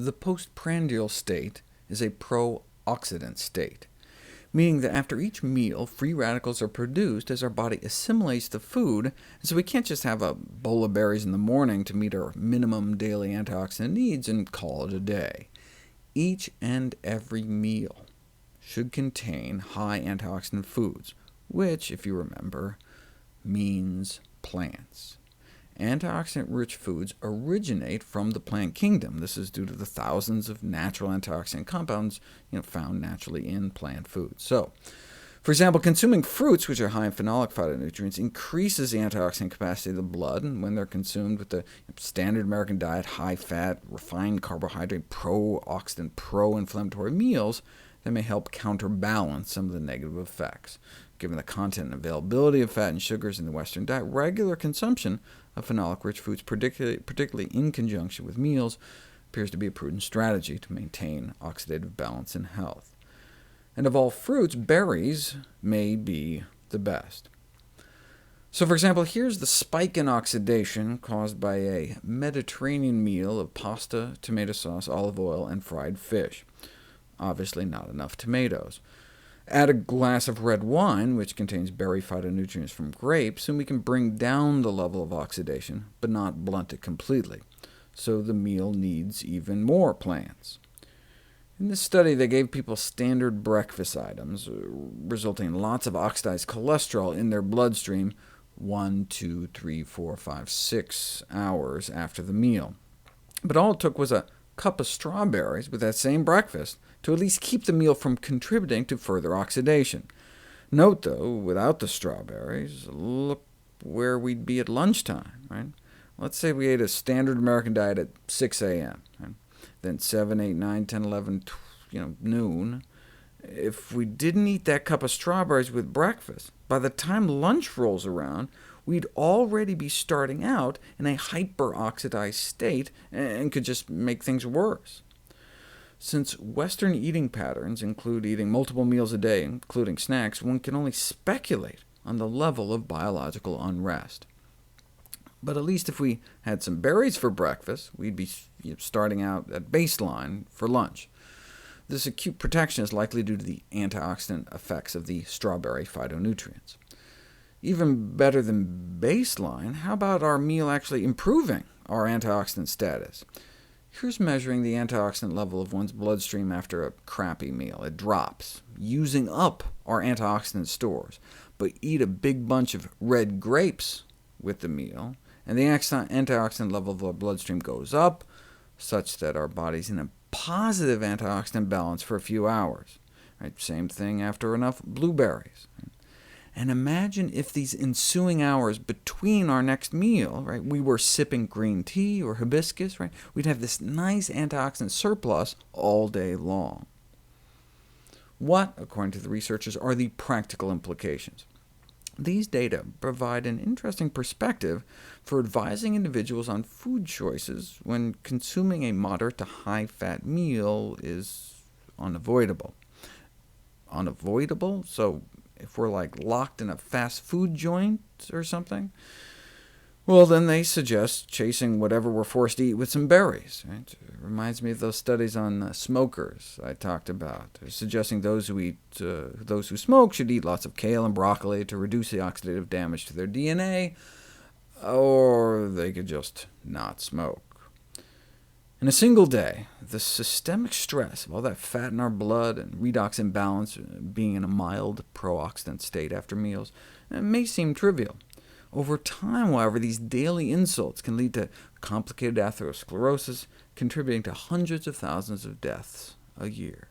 The postprandial state is a pro-oxidant state, meaning that after each meal, free radicals are produced as our body assimilates the food, and so we can't just have a bowl of berries in the morning to meet our minimum daily antioxidant needs and call it a day. Each and every meal should contain high antioxidant foods, which, if you remember, means plants. Antioxidant-rich foods originate from the plant kingdom. This is due to the thousands of natural antioxidant compounds found naturally in plant foods. So, for example, consuming fruits, which are high in phenolic phytonutrients, increases the antioxidant capacity of the blood, and when they're consumed with the standard American diet, high-fat, refined carbohydrate, pro-oxidant, pro-inflammatory meals, they may help counterbalance some of the negative effects. Given the content and availability of fat and sugars in the Western diet, regular consumption of phenolic-rich foods, particularly in conjunction with meals, appears to be a prudent strategy to maintain oxidative balance and health. And of all fruits, berries may be the best. So for example, here's the spike in oxidation caused by a Mediterranean meal of pasta, tomato sauce, olive oil, and fried fish. Obviously not enough tomatoes. Add a glass of red wine, which contains berry phytonutrients from grapes, and we can bring down the level of oxidation, but not blunt it completely. So the meal needs even more plants. In this study, they gave people standard breakfast items, resulting in lots of oxidized cholesterol in their bloodstream 1, 2, 3, 4, 5, 6 hours after the meal. But all it took was a cup of strawberries with that same breakfast to at least keep the meal from contributing to further oxidation. Note, though, without the strawberries, look where we'd be at lunchtime. Right? Let's say we ate a standard American diet at 6 a.m., right? Then 7, 8, 9, 10, 11, noon. If we didn't eat that cup of strawberries with breakfast, by the time lunch rolls around, we'd already be starting out in a hyperoxidized state and could just make things worse. Since Western eating patterns include eating multiple meals a day, including snacks, one can only speculate on the level of biological unrest. But at least if we had some berries for breakfast, we'd be starting out at baseline for lunch. This acute protection is likely due to the antioxidant effects of the strawberry phytonutrients. Even better than baseline, how about our meal actually improving our antioxidant status? Here's measuring the antioxidant level of one's bloodstream after a crappy meal. It drops, using up our antioxidant stores. But eat a big bunch of red grapes with the meal, and the antioxidant level of our bloodstream goes up, such that our body's in a positive antioxidant balance for a few hours. Right? Same thing after enough blueberries. Right? And imagine if these ensuing hours between our next meal, right, we were sipping green tea or hibiscus, right, we'd have this nice antioxidant surplus all day long. What, according to the researchers, are the practical implications? These data provide an interesting perspective for advising individuals on food choices when consuming a moderate to high-fat meal is unavoidable. Unavoidable? So if we're locked in a fast food joint or something, well, then they suggest chasing whatever we're forced to eat with some berries. Right? It reminds me of those studies on smokers I talked about, suggesting those who smoke should eat lots of kale and broccoli to reduce the oxidative damage to their DNA, or they could just not smoke. In a single day, the systemic stress of all that fat in our blood and redox imbalance, being in a mild pro-oxidant state after meals, may seem trivial. Over time, however, these daily insults can lead to complicated atherosclerosis, contributing to hundreds of thousands of deaths a year.